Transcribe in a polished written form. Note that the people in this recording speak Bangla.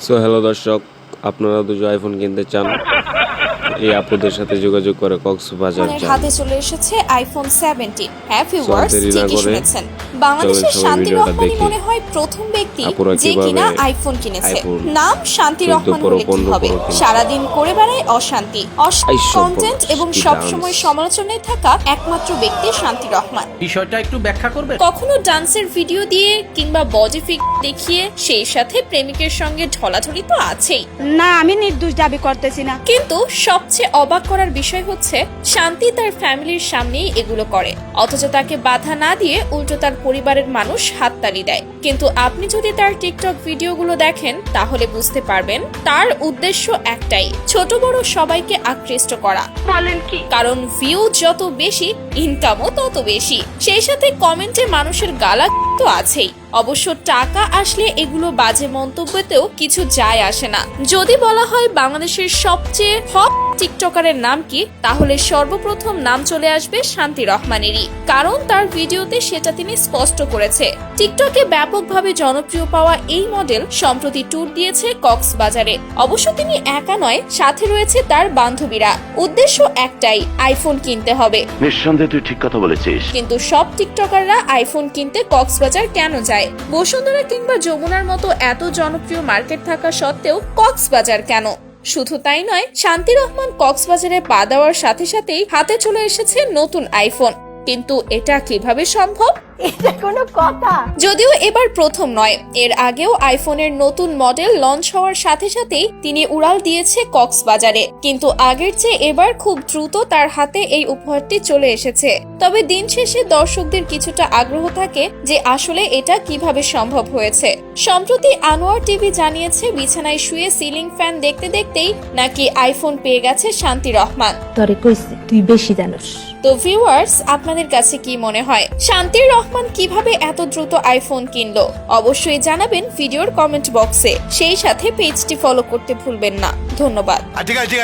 সো হ্যালো দর্শক, আপনারা দুটো আইফোন কিনতে চান, এই আপুদের সাথে যোগাযোগ করে কক্সবাজার যান। হাতে চলে এসেছে আইফোন 17। হ্যাঁ ভিউয়ার্স, দেরি না ঠিকই করে শুনেছেন। বাংলাদেশের সবাই শান্তি ভিডিওটা রহমানই দেখি। মনে হয় প্রথম ব্যক্তি আপুরা যে কিভাবে কিনা আইফোন কিনেছে। আইফোন নাম শান্তি 14 রহমান Pro, হলে কি 15 হবে? Pro কিনেছে। সারাদিন করে বেড়ায় অশান্তি, আইসো কন্টেন্ট বলো, এবং কি সব dance। সময় সমালোচনায় থাকা একমাত্র ব্যক্তি শান্তি রহমান। বিষয়টা একটু ব্যাখ্যা করবে? কখনো ডান্সের ভিডিও দিয়ে কিংবা বডি ফিট দেখিয়ে সেই সাথে প্রেমিকের সঙ্গে ঢলাঢলি তো আছেই। না, আমি নির্দোষ দাবি করতেছি না। কিন্তু সবচেয়ে অবাক করার বিষয় হচ্ছে শান্তি তার ফ্যামিলির সামনেই এগুলো করে, অথচ তাকে বাধা না দিয়ে উল্টো তার পরিবারের মানুষ হাততালি দেয়। কিন্তু আপনি যদি তার টিকটক ভিডিওগুলো দেখেন তাহলে বুঝতে পারবেন তার উদ্দেশ্য একটাই, ছোট বড় সবাইকে আকৃষ্ট করা। বলেন কি? কারণ ভিউ যত বেশি ইনকামও তত বেশি, সেই সাথে কমেন্টে মানুষের গালা তো আছেই। অবশ্য টাকা আসলে এগুলো বাজে মন্তব্যতেও কিছু যায় আসে না। যদি বলা হয় বাংলাদেশের সবচেয়ে হট টিকটকারের নাম কি, তাহলে সর্বপ্রথম নাম চলে আসবে শান্তি রহমানেরই, কারণ তার ভিডিওতে সেটা তিনি স্পষ্ট করেছে। টিকটকে ব্যাপকভাবে জনপ্রিয় পাওয়া এই মডেল সম্প্রতি ট্যুর দিয়েছে কক্সবাজারে। অবশ্য তিনি একা নয়, সাথে রয়েছে তার বান্ধবীরা। উদ্দেশ্য একটাই, আইফোন কিনতে হবে। নিঃসন্দেহে তুই ঠিক কথা বলেছিস। কিন্তু সব টিকটকাররা আইফোন কিনতে কক্সবাজার কেন যায়? বসুন্ধরা কিংবা যমুনার মতো এত জনপ্রিয় মার্কেট থাকা সত্ত্বেও কক্সবাজার কেন? শুধু তাই নয়, শান্তি রহমান কক্সবাজারে পা দেওয়ার সাথে সাথেই হাতে চলে এসেছে নতুন আইফোন। কিন্তু এটা কিভাবে সম্ভব? এটা কোনো কথা? যদিও এবার প্রথম নয়, এর আগেও আইফোনের নতুন মডেল লঞ্চ হওয়ার সাথে সাথেই তিনি উড়াল দিয়েছে কক্সবাজারে। কিন্তু আগের চেয়ে এবার খুব দ্রুত তার হাতে এই উপহারটি চলে এসেছে। তবে দিন শেষে দর্শকদের কিছুটা আগ্রহ থাকে যে আসলে এটা কিভাবে সম্ভব হয়েছে। সম্প্রতি আনোয়ার টিভি জানিয়েছে বিছানায় শুয়ে সিলিং ফ্যান দেখতে দেখতেই নাকি আইফোন পেয়ে গেছে শান্তি রহমান। তরে কইছে তুই বেশি জানোস। তো ভিউয়ার্স, আপনাদের কাছে কি মনে হয় শান্তির রহমান কিভাবে এত দ্রুত আইফোন কিনলো? অবশ্যই জানাবেন ভিডিওর কমেন্ট বক্সে। সেই সাথে পেজটি ফলো করতে ভুলবেন না। ধন্যবাদ। ঠিক আছে।